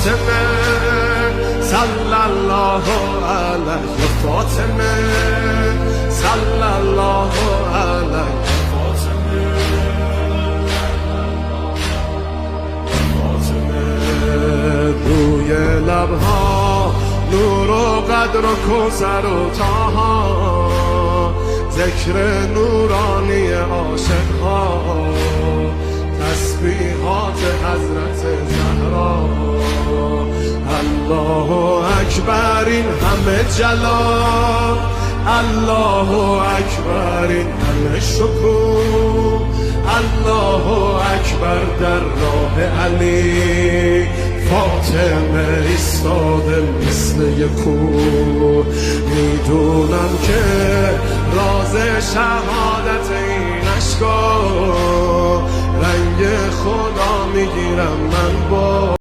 فاطمه صلی الله علیه فاطمه صلی الله علیه روی لبها نور و قدر و کوثر و طاها ذکر نورانی عاشقها تسبیحات حضرت زهرا الله اکبر این همه جلال الله اکبر این همه شکوه الله اکبر در راه علی فاطمه ایستاده مثل یک کوه میدونم که راز شهادت این اشکا رنگ خدا میگیرم من با